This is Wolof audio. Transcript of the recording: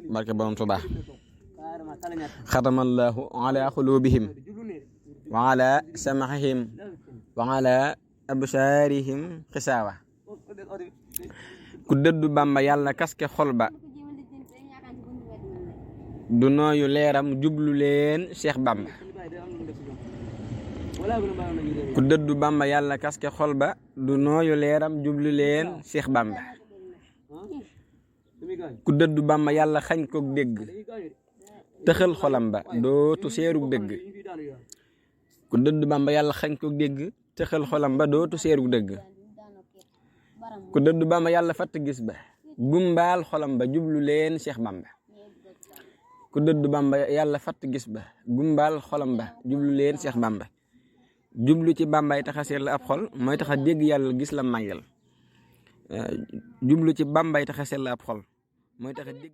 barke borom Tuubaa xatamallahu ala xulubihim wa ala sam'ihim wa ala absaarihim xisaawa ku dëddu Bàmba yàlla kaske xol ba du nooyu leeram jublu leen Cheikh Bàmba ku dëddu Bàmba yàlla kaske xol ba du nooyu leeram jublu leen Cheikh Bàmba ku dëddu Bàmba yàlla xañ ko dégg tëxal xolam ba dootu seerug dëgg ku dëddu Bàmba yàlla xañ ko dégg tëxal xolam ba dootu seerug dëgg ku dëddu Bàmba yàlla fatt gis ba gumbaal xolam ba jublu leen Cheikh Bàmba ku dëddu Bàmba yàlla fatt gis ba gumbaal xolam ba jublu leen Cheikh Bàmba jublu ci Bàmbaay taxa seet la ab xol mooy taxa dégg yàlla gis la màggal jublu ci Bàmbaay taxa seet la ab xol mooy taxa dégg